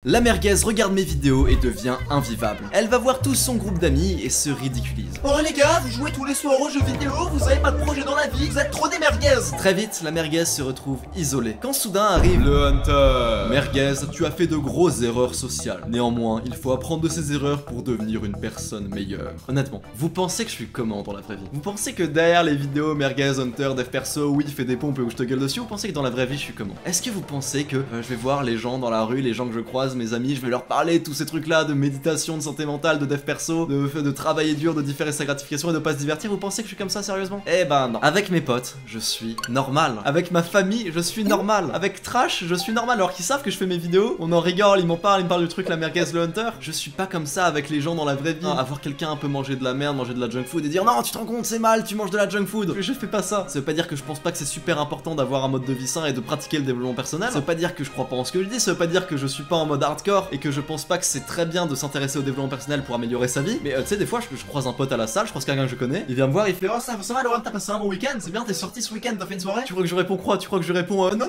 La merguez regarde mes vidéos et devient invivable. Elle va voir tout son groupe d'amis et se ridiculise. Oh les gars, vous jouez tous les soirs aux jeux vidéo, vous avez pas de projet dans la vie, vous êtes trop des merguez. Très vite, la merguez se retrouve isolée. Quand soudain arrive le Hunter. Merguez, tu as fait de grosses erreurs sociales. Néanmoins, il faut apprendre de ces erreurs pour devenir une personne meilleure. Honnêtement, vous pensez que je suis comment dans la vraie vie? Vous pensez que derrière les vidéos merguez, Hunter, dev perso, oui, fais des pompes et où je te gueule dessus, vous pensez que dans la vraie vie je suis comment? Est-ce que vous pensez que je vais voir les gens dans la rue, les gens que je croise, mes amis, je vais leur parler tous ces trucs là de méditation, de santé mentale, de dev perso, de travailler dur, de différer sa gratification et de pas se divertir? Vous pensez que je suis comme ça sérieusement? Eh ben non. Avec mes potes, je suis normal. Avec ma famille, je suis normal. Avec Trash, je suis normal. Alors qu'ils savent que je fais mes vidéos, on en rigole, ils m'en parlent, ils me parlent du truc la merguez le Hunter. Je suis pas comme ça avec les gens dans la vraie vie. Avoir quelqu'un un peu manger de la merde, manger de la junk food et dire non, tu te rends compte, c'est mal, tu manges de la junk food. Je fais pas ça. Ça veut pas dire que je pense pas que c'est super important d'avoir un mode de vie sain et de pratiquer le développement personnel. Ça veut pas dire que je crois pas en ce que je dis, ça veut pas dire que je suis pas en mode hardcore et que je pense pas que c'est très bien de s'intéresser au développement personnel pour améliorer sa vie. Mais tu sais, des fois je croise un pote à la salle, je croise quelqu'un que je connais, il vient me voir, il fait Oh ça va Laurent, t'as passé un bon week-end, c'est bien, t'es sorti ce week-end, t'as fait une soirée? tu crois que je réponds quoi? Tu crois que je réponds Non,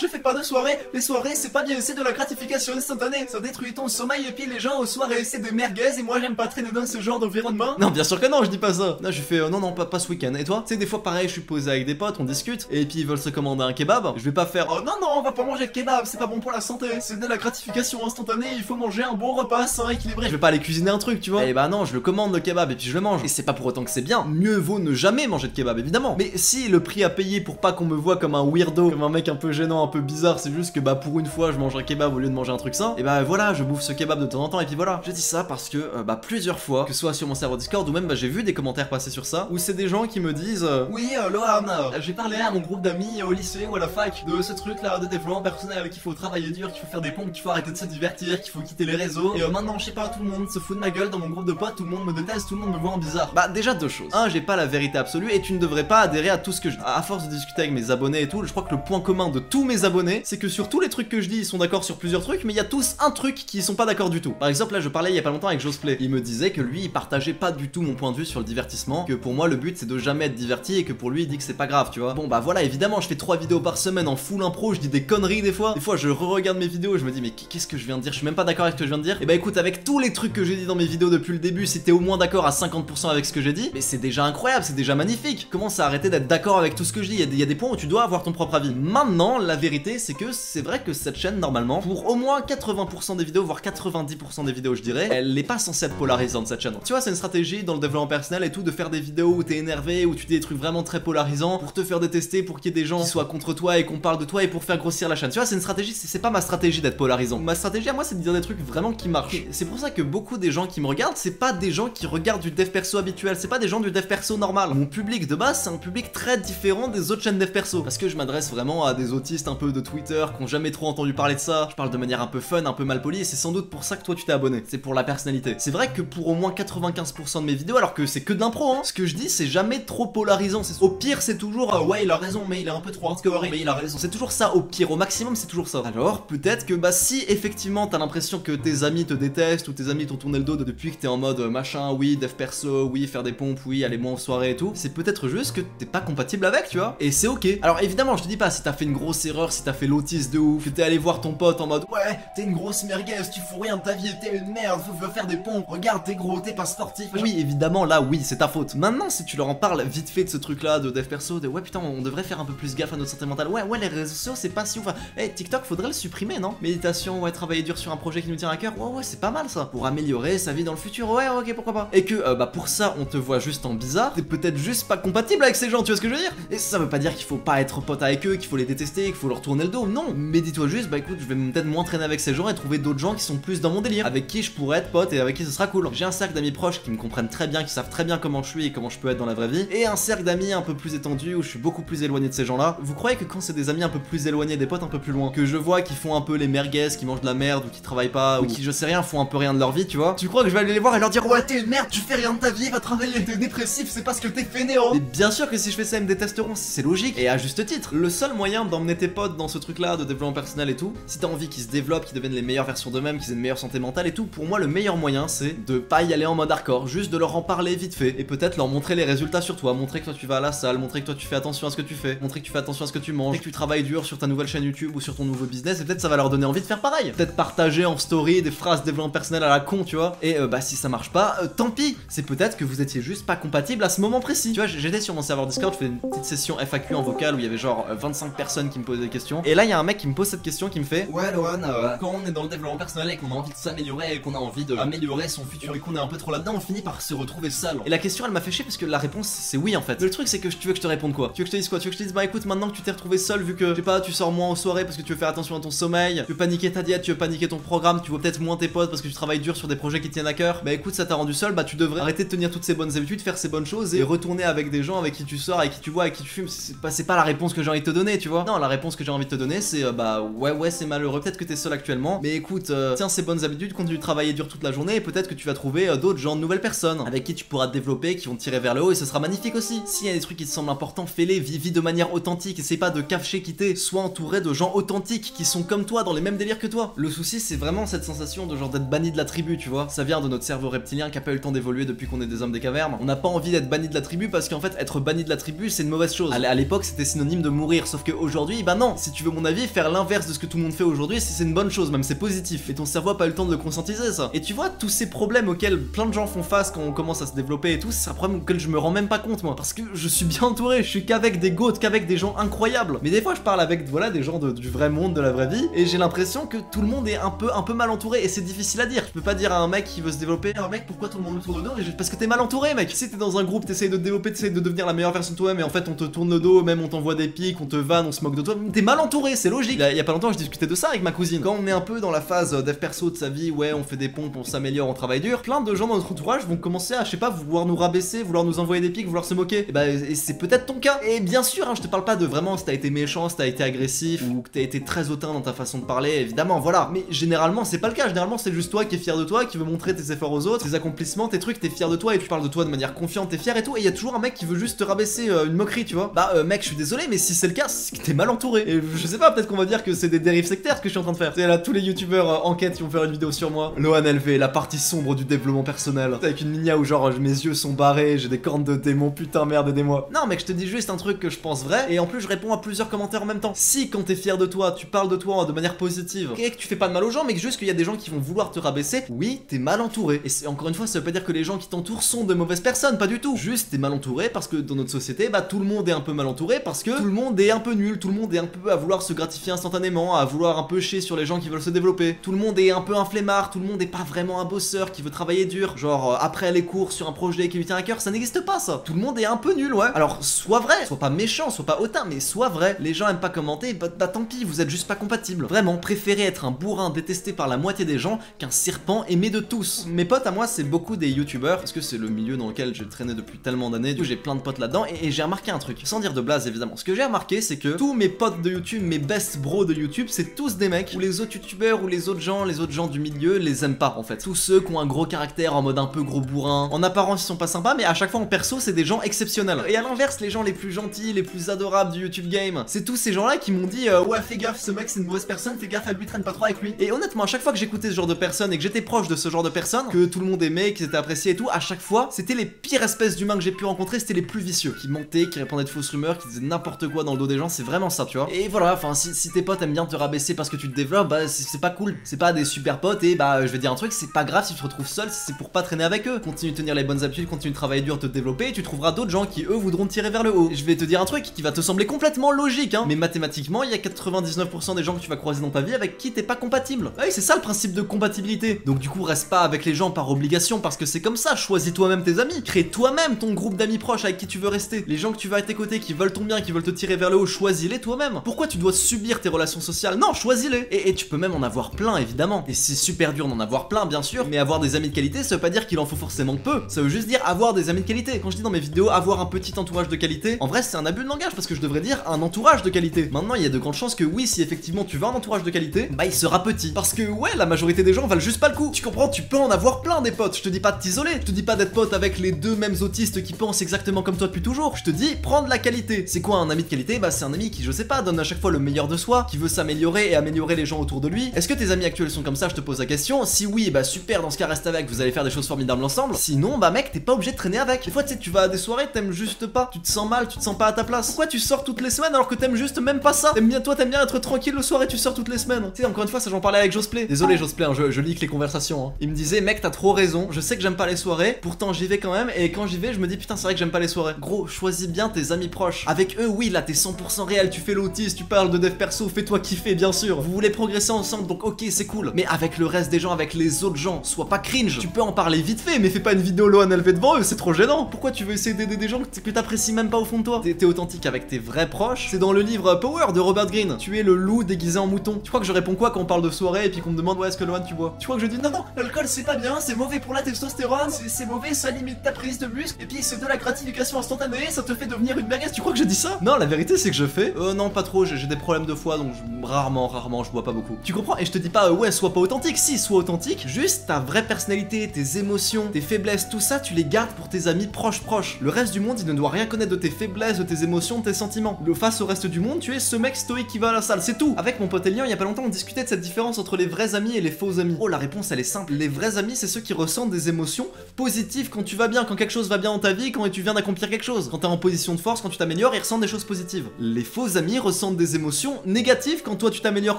je fais pas de soirée, les soirées c'est pas bien, c'est de la gratification instantanée, ça détruit ton sommeil et puis les gens aux soirées c'est des merguez et moi j'aime pas traîner dans ce genre d'environnement. Non, bien sûr que non, je dis pas ça. Là, je fais non, pas ce week-end. Et toi? Tu sais, des fois, pareil, je suis posé avec des potes, on discute, et puis ils veulent se commander un kebab. Je vais pas faire Oh non, on va pas manger de kebab, c'est pas bon pour la santé, c'est de la gratification instantanée, il faut manger un bon repas sain équilibré. je vais pas aller cuisiner un truc, tu vois. Et bah non, je le commande le kebab et puis je le mange. Et c'est pas pour autant que c'est bien. Mieux vaut ne jamais manger de kebab, évidemment. Mais si le prix à payer pour pas qu'on me voit comme un weirdo, comme un mec un peu gênant, un peu bizarre, c'est juste que bah pour une fois je mange un kebab au lieu de manger un truc sain, et bah voilà, je bouffe ce kebab de temps en temps et puis voilà. Je dis ça parce que plusieurs fois, que ce soit sur mon serveur Discord ou même j'ai vu des commentaires passer sur ça, où c'est des gens qui me disent Oui, Lohan, j'ai parlé à mon groupe d'amis au lycée ou à la fac de ce truc là de développement personnel, qu'il faut travailler dur, qu'il faut faire des pompes, qu'il faut arrêter de se divertir, qu'il faut quitter les réseaux. Et maintenant, je sais pas, tout le monde se fout de ma gueule dans mon groupe de potes, tout le monde me déteste, tout le monde me voit en bizarre. Bah déjà deux choses. Un, j'ai pas la vérité absolue et tu ne devrais pas adhérer à tout ce que je dis. À force de discuter avec mes abonnés et tout, je crois que le point commun de tous mes abonnés, c'est que sur tous les trucs que je dis, ils sont d'accord sur plusieurs trucs, mais il y a tous un truc qui sont pas d'accord du tout. Par exemple, là, je parlais il y a pas longtemps avec Josplay. Il me disait que lui, il partageait pas du tout mon point de vue sur le divertissement, que pour moi, le but c'est de jamais être diverti et que pour lui, il dit que c'est pas grave, tu vois. Bon, bah voilà, évidemment, je fais 3 vidéos par semaine en full impro, je dis des conneries des fois. Des fois, je re-regarde mes vidéos et je me dis, mais qu'est-ce que je viens de dire? Je suis même pas d'accord avec ce que je viens de dire. Et bah écoute, avec tous les trucs que j'ai dit dans mes vidéos depuis le début, si t'es au moins d'accord à 50% avec ce que j'ai dit, mais c'est déjà incroyable, c'est déjà magnifique. Commence à arrêter d'être d'accord avec tout ce que je dis. Il y a des points où tu dois avoir ton propre avis. Maintenant, la vérité, c'est que c'est vrai que cette chaîne, normalement, pour au moins 80% des vidéos, voire 90% des vidéos, je dirais, elle n'est pas censée être polarisante, cette chaîne. Tu vois, c'est une stratégie dans le développement personnel et tout, de faire des vidéos où t'es énervé, où tu dis des trucs vraiment très polarisants, pour te faire détester, pour qu'il y ait des gens qui soient contre toi et qu'on parle de toi et pour faire grossir la chaîne. Tu vois, c'est une stratégie, c'est pas ma stratégie d'être polarisant. Ma stratégie à moi, c'est de dire des trucs vraiment qui marchent. C'est pour ça que beaucoup des gens qui me regardent, c'est pas des gens qui regardent du dev perso habituel, c'est pas des gens du dev perso normal. Mon public de base, c'est un public très différent des autres chaînes dev perso, parce que je m'adresse vraiment à des autistes un peu de Twitter qui ont jamais trop entendu parler de ça. Je parle de manière un peu fun, un peu mal polie, et c'est sans doute pour ça que toi tu t'es abonné. C'est pour la personnalité. C'est vrai que pour au moins 95% de mes vidéos, alors que c'est que de l'impro, ce que je dis, c'est jamais trop polarisant. Au pire, c'est toujours ouais, il a raison, mais il est un peu trop hardcore, mais il a raison. C'est toujours ça, au pire, au maximum, c'est toujours ça. Alors, peut-être que si effectivement t'as l'impression que tes amis te détestent ou tes amis t'ont tourné le dos depuis que t'es en mode machin, oui, dev perso, oui, faire des pompes, oui, aller moins aux soirées et tout, c'est peut-être juste que t'es pas compatible avec, tu vois. Et c'est ok. Alors évidemment, je te dis pas si t'as fait une grosse erreur, si t'as fait l'autiste de ouf, que t'es allé voir ton pote en mode ouais, t'es une grosse merguez, tu fous rien de ta vie, t'es une merde, faut faire des pompes, regarde, t'es gros, t'es pas sportif. Oui, évidemment, là, oui, c'est ta faute. Maintenant, si tu leur en parles vite fait de ce truc-là, de dev perso, de ouais, putain, on devrait faire un peu plus gaffe à notre santé mentale. Ouais, les réseaux sociaux, c'est pas si ouf. TikTok, faudrait le supprimer, non? Méditation, ouais, travailler dur sur un projet qui nous tient à cœur. Ouais, c'est pas mal ça. Pour améliorer sa vie dans le futur, ouais, ok, pourquoi pas. Et que, pour ça, on te voit juste en bizarre, t'es peut-être juste pas compatible avec ces gens, tu vois ce que je veux dire? Et ça veut pas dire qu'il faut pas être pote avec eux, qu'il faut les détester, qu'il faut leur tourner le dos. Non, mais dis-toi juste, écoute, je vais peut-être moins traîner avec ces gens et trouver d'autres gens qui sont plus dans mon délire, avec qui je pourrais être pote et avec qui ce sera cool. J'ai un cercle d'amis proches qui me comprennent très bien, qui savent très bien comment je suis et comment je peux être dans la vraie vie, et un cercle d'amis un peu plus étendu où je suis beaucoup plus éloigné de ces gens-là. Vous croyez que quand c'est des amis un peu plus éloignés, des potes un peu plus loin, que je vois qui font un peu les merguez, qui mangent de la merde ou qui travaillent pas ou qui je sais rien, font un peu rien de leur vie, tu vois, tu crois que je vais aller les voir et leur dire ouais, t'es une merde, tu fais rien de ta vie, va travailler, t'es dépressif, c'est parce que t'es fainéant. Mais bien sûr que si je fais ça, ils me détesteront, c'est logique, et à juste titre. Le seul moyen d'emmener tes potes dans ce truc-là de développement personnel et tout, si t'as envie qu'ils se développent, qu'ils deviennent les meilleures versions d'eux-mêmes, qu'ils aient une meilleure santé mentale et tout, pour moi le meilleur moyen c'est de pas y aller en mode hardcore, juste de leur en parler vite fait et peut-être leur montrer les résultats sur toi, montrer que toi tu vas à la salle, montrer que toi tu fais attention à ce que tu fais, montrer que tu fais attention à ce que tu manges, et que tu travailles dur sur ta nouvelle chaîne YouTube ou sur ton nouveau business, et peut-être ça va leur donner envie de faire pareil. travail. Peut-être partager en story des phrases développement personnel à la con, tu vois. Et bah si ça marche pas, tant pis. C'est peut-être que vous étiez juste pas compatible à ce moment précis. Tu vois, j'étais sur mon serveur Discord, je fais une petite session FAQ en vocal où il y avait genre 25 personnes qui me posaient des questions. Et là, il y a un mec qui me pose cette question qui me fait: ouais, Lohan, quand on est dans le développement personnel et qu'on a envie de s'améliorer et qu'on a envie d'améliorer son futur et qu'on est un peu trop là-dedans, on finit par se retrouver seul. Et la question, elle m'a fait chier parce que la réponse, c'est oui en fait. Mais le truc, c'est que tu veux que je te réponde quoi? Tu veux que je te dise quoi? Tu veux que je te dise, bah écoute, maintenant que tu t'es retrouvé seul, vu que, je sais pas, tu sors moins aux soirées parce que tu veux faire attention à ton sommeil, tu veux paniquer ta diète, tu veux paniquer ton programme, tu vois peut-être moins tes potes parce que tu travailles dur sur des projets qui tiennent à cœur. Bah écoute, ça t'a rendu seul, bah tu devrais arrêter de tenir toutes ces bonnes habitudes, faire ces bonnes choses et retourner avec des gens avec qui tu sors, avec qui tu vois, avec qui tu fumes. C'est pas la réponse que j'ai envie de te donner, tu vois. Non, la réponse que j'ai envie de te donner, c'est bah ouais, c'est malheureux, peut-être que t'es seul actuellement, mais écoute, tiens ces bonnes habitudes, continue de travailler dur toute la journée et peut-être que tu vas trouver d'autres gens, de nouvelles personnes avec qui tu pourras te développer, qui vont te tirer vers le haut et ce sera magnifique aussi. S'il y a des trucs qui te semblent importants, fais-les, vis de manière authentique, essaie pas de cacher quitter, sois entouré de gens authentiques qui sont comme toi, dans les mêmes délires que toi. Le souci, c'est vraiment cette sensation de genre d'être banni de la tribu, tu vois. Ça vient de notre cerveau reptilien qui a pas eu le temps d'évoluer depuis qu'on est des hommes des cavernes. On n'a pas envie d'être banni de la tribu parce qu'en fait, être banni de la tribu, c'est une mauvaise chose. À l'époque, c'était synonyme de mourir, sauf qu'aujourd'hui, bah non, si tu veux mon avis, faire l'inverse de ce que tout le monde fait aujourd'hui, c'est une bonne chose, même c'est positif. Et ton cerveau a pas eu le temps de le conscientiser, ça. Et tu vois, tous ces problèmes auxquels plein de gens font face quand on commence à se développer et tout, c'est un problème auquel je me rends même pas compte, moi. Parce que je suis bien entouré, je suis qu'avec des goats, qu'avec des gens incroyables. Mais des fois, je parle avec, voilà, des gens du vrai monde, de la vraie vie, et j'ai l'impression que tout le monde est un peu mal entouré, et c'est difficile à dire. Je peux pas dire à un mec qui veut se développer, un mec, pourquoi tout le monde me tourne le dos? Parce que t'es mal entouré, mec. Si t'es dans un groupe, t'essayes de te développer, t'essayes de devenir la meilleure version de toi-même, et en fait, on te tourne le dos, même on t'envoie des pics, on te vanne, on se moque de toi, t'es mal entouré, c'est logique. Il y a pas longtemps, je discutais de ça avec ma cousine. Quand on est un peu dans la phase dev perso de sa vie, ouais, on fait des pompes, on s'améliore, on travaille dur, plein de gens dans notre entourage vont commencer à, je sais pas, vouloir nous rabaisser, vouloir nous envoyer des pics, vouloir se moquer. Et bah, c'est peut-être ton cas. Et bien sûr, hein, je te parle pas de vraiment si t'as été méchant, si t'as été agressif, ou que t'as été très hautain dans ta façon de parler, évidemment, voilà. Mais généralement, c'est pas le cas. Généralement, c'est juste toi qui es fier de toi, qui veut montrer tes efforts aux autres, tes accomplissements, tes trucs, t'es fier de toi et tu parles de toi de manière confiante, t'es fier et tout. Et il y a toujours un mec qui veut juste te rabaisser, une moquerie, tu vois. Bah, mec, je suis désolé, mais si c'est le cas, c'est que t'es mal entouré. Et je sais pas, peut-être qu'on va dire que c'est des dérives sectaires ce que je suis en train de faire. C'est là, tous les youtubeurs enquête qui vont faire une vidéo sur moi. Lohan LV, la partie sombre du développement personnel. Avec une minia où genre mes yeux sont barrés, j'ai des cornes de démon, putain merde, aidez-moi. Non, mec, je te dis juste un truc que je pense vrai. Et en plus, je réponds à plusieurs commentaires en même temps. Si quand t'es fier de toi, tu parles de toi de manière positive, et que tu fais pas de mal aux gens, mais que juste qu'il y a des gens qui vont vouloir te rabaisser, oui, t'es mal entouré. Et encore une fois, ça veut pas dire que les gens qui t'entourent sont de mauvaises personnes, pas du tout. Juste, t'es mal entouré parce que dans notre société, bah tout le monde est un peu mal entouré parce que tout le monde est un peu nul, tout le monde est un peu à vouloir se gratifier instantanément, à vouloir un peu chier sur les gens qui veulent se développer. Tout le monde est un peu un flemmard, tout le monde est pas vraiment un bosseur qui veut travailler dur. Genre, après les cours sur un projet qui lui tient à cœur, ça n'existe pas ça. Tout le monde est un peu nul, ouais. Alors, sois vrai, sois pas méchant, sois pas hautain, mais sois vrai. Les gens aiment pas commenter, bah tant pis, vous êtes juste pas compatibles. Vraiment, préférez être un bourrin détesté par la moitié des gens qu'un serpent aimé de tous. Mes potes à moi, c'est beaucoup des youtubeurs, parce que c'est le milieu dans lequel j'ai traîné depuis tellement d'années, du coup j'ai plein de potes là-dedans, et j'ai remarqué un truc, sans dire de blase évidemment. Ce que j'ai remarqué, c'est que tous mes potes de YouTube, mes best bros de YouTube, c'est tous des mecs où les autres youtubeurs ou les autres gens du milieu les aiment pas en fait. Tous ceux qui ont un gros caractère en mode un peu gros bourrin. En apparence, ils sont pas sympas, mais à chaque fois en perso, c'est des gens exceptionnels. Et à l'inverse, les gens les plus gentils, les plus adorables du YouTube game, c'est tous ces gens-là qui m'ont dit ouais, fais gaffe, ce mec c'est une mauvaise personne, fais gaffe à lui, traîne pas trop avec lui. Et honnêtement, à chaque fois que j'écoutais ce genre de personnes et que j'étais proche de ce genre de personnes, que tout le monde aimait, qu'ils étaient appréciés et tout, à chaque fois, c'était les pires espèces d'humains que j'ai pu rencontrer, c'était les plus vicieux, qui mentaient, qui répandaient de fausses rumeurs, qui disaient n'importe quoi dans le dos des gens, c'est vraiment ça, tu vois. Et voilà, enfin, si tes potes aiment bien te rabaisser parce que tu te développes, bah c'est pas cool, c'est pas des super potes et bah je vais dire un truc, c'est pas grave si tu te retrouves seul, si c'est pour pas traîner avec eux. Continue de tenir les bonnes habitudes, continue de travailler dur, te développer, et tu trouveras d'autres gens qui eux voudront te tirer vers le haut. Et je vais te dire un truc qui va te sembler complètement logique, hein, mais mathématiquement, il y a 99% des gens que tu vas croiser dans ta vie avec qui t'es pas compatible. Ah oui, c'est ça le principe de compatibilité. Donc du coup, reste pas avec les gens par obligation parce que c'est comme ça, choisis toi-même tes amis, crée toi-même ton groupe d'amis proches avec qui tu veux rester. Les gens que tu vas à tes côtés, qui veulent ton bien, qui veulent te tirer vers le haut, choisis-les toi-même. Pourquoi tu dois subir tes relations sociales? Non, choisis-les. Et tu peux même en avoir plein, évidemment. Et c'est super dur d'en avoir plein, bien sûr, mais avoir des amis de qualité, ça veut pas dire qu'il en faut forcément peu. Ça veut juste dire avoir des amis de qualité. Quand je dis dans mes vidéos avoir un petit entourage de qualité, en vrai c'est un abus de langage parce que je devrais dire un entourage de qualité. Maintenant, il y a de grandes chances que oui, si effectivement tu veux un entourage de qualité, bah il sera petit. Parce que ouais, la majorité des gens valent juste pas le coup. Tu comprends, tu peux en avoir plein des potes. Je te dis pas de t'isoler, je te dis pas d'être pote avec les deux mêmes autistes qui pensent exactement comme toi depuis toujours. Je te dis prendre la qualité. C'est quoi un ami de qualité? Bah c'est un ami qui, je sais pas, donne à chaque fois le meilleur de soi, qui veut s'améliorer et améliorer les gens autour de lui. Est-ce que tes amis actuels sont comme ça? Je te pose la question. Si oui, bah super, dans ce cas reste avec, vous allez faire des choses formidables ensemble. Sinon, bah mec, t'es pas obligé de traîner avec. Des fois, tu sais, tu vas à des soirées, t'aimes juste pas. Tu te sens mal, tu te sens pas à ta place. Pourquoi tu sors toutes les semaines alors que t'aimes juste même pas ça? T'aimes bien, toi, t'aimes bien être tranquille le soir et tu sors toutes les semaines. Tu sais, encore une fois, ça j'en parlais avec Josplay. Désolé Josplay, hein, je leak les conversations. Hein. Il me disait, mec, t'as trop raison, je sais que j'aime pas les soirées, pourtant j'y vais quand même, et quand j'y vais, je me dis, putain, c'est vrai que j'aime pas les soirées. Gros, choisis bien tes amis proches. Avec eux, oui, là, t'es 100% réel, tu fais l'autiste, tu parles de dev perso, fais-toi kiffer, bien sûr. Vous voulez progresser ensemble, donc ok, c'est cool. Mais avec le reste des gens, avec les autres gens, sois pas cringe. Tu peux en parler vite fait, mais fais pas une vidéo low élevé devant eux, c'est trop gênant. Pourquoi tu veux essayer d'aider des gens que t'apprécies même pas au fond de toi? T'es authentique avec tes vrais proches. C'est dans le livre Power de Robert Greene. Tu es le loup déguisé en mouton. Tu crois que je réponds quoi quand on parle de soirée et puis qu'on me demande ouais, est-ce que Lohan tu bois? Tu crois que je dis non, non, l'alcool c'est pas bien, c'est mauvais pour la testostérone, c'est mauvais, ça limite ta prise de muscle, et puis c'est de la gratification instantanée, ça te fait devenir une merguez. Tu crois que je dis ça? Non, la vérité c'est que je fais non, pas trop, j'ai des problèmes de foie donc rarement, je bois pas beaucoup. Tu comprends? Et je te dis pas ouais, sois pas authentique. Si, sois authentique, juste ta vraie personnalité, tes émotions, tes faiblesses, tout ça, tu les gardes pour tes amis proches. Le reste du monde, il ne doit rien connaître de tes faiblesses, de tes émotions, de tes sentiments. Face au reste du monde, tu es ce mec stoïque qui va à la salle, c'est tout. Avec mon pote Elian, il y a pas longtemps, on discutait de cette différence entre les vrais amis et les faux amis. Oh, la réponse elle est simple. Les vrais amis, c'est ceux qui ressentent des émotions positives quand tu vas bien, quand quelque chose va bien dans ta vie, quand tu viens d'accomplir quelque chose. Quand t'es en position de force, quand tu t'améliores, ils ressentent des choses positives. Les faux amis ressentent des émotions négatives quand toi tu t'améliores,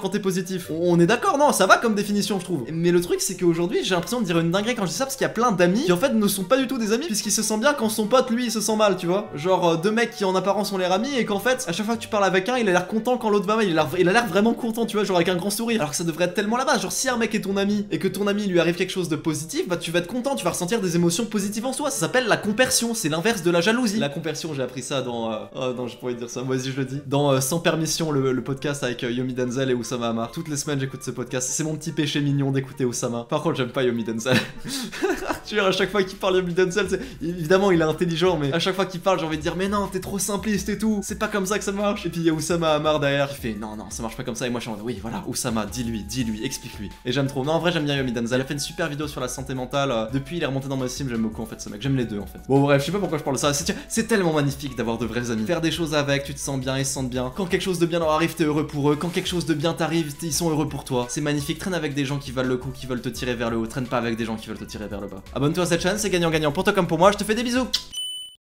quand t'es positif. On est d'accord, non? Ça va comme définition, je trouve. Mais le truc, c'est qu'aujourd'hui, j'ai l'impression de dire une dinguerie quand je dis ça parce qu'il y a plein d'amis qui en fait ne sont pas du tout des amis puisqu'ils se sentent bien quand son pote lui il se sent mal, tu vois. Genre deux mecs qui en apparence ont l'air amis et qu'en fait à chaque fois que tu parles avec un il a l'air content quand l'autre va mal, il a l'air vraiment content, tu vois, genre avec un grand sourire. Alors que ça devrait être tellement la base, genre si un mec est ton ami et que ton ami lui arrive quelque chose de positif, bah tu vas être content, tu vas ressentir des émotions positives en soi. Ça s'appelle la compersion, c'est l'inverse de la jalousie. La compersion, j'ai appris ça dans oh non, je pourrais dire ça, vas-y je le dis. Dans Sans permission, le podcast avec Yomi Denzel et Oussama Hamar. Toutes les semaines j'écoute ce podcast, c'est mon petit péché mignon d'écouter Oussama. Par contre j'aime pas Yomi Denzel. Tu vois, à chaque fois qu'il parle Yomi Denzel, évidemment il est intelligent, mais à chaque fois qu'il parle j'ai envie de dire mais non, t'es trop simpliste et tout, c'est pas comme ça que ça marche. Et puis il y a Oussama Hamar derrière qui fait non, ça marche pas comme ça, et moi je suis en mode oui voilà, Oussama, dis-lui, explique-lui. Et j'aime trop. Non, en vrai j'aime bien Yomi Denzel, il a fait une super vidéo sur la santé mentale, depuis il est remonté dans ma estime, j'aime beaucoup en fait ce mec, j'aime les deux en fait. Bon bref, je sais pas pourquoi je parle de ça, c'est tellement magnifique d'avoir de vrais amis. Faire des choses avec, tu te sens bien, ils se sentent bien. Quand quelque chose de bien leur arrive, t'es heureux pour eux. Quand quelque chose de bien t'arrive, ils sont heureux pour toi. C'est magnifique. Traîne avec des gens qui valent le coup, qui veulent te tirer vers le haut. Traîne pas avec des gens qui veulent te tirer vers le bas. Abonne-toi à cette chaîne, c'est gagnant-gagnant pour toi comme pour moi. Je te fais des bisous.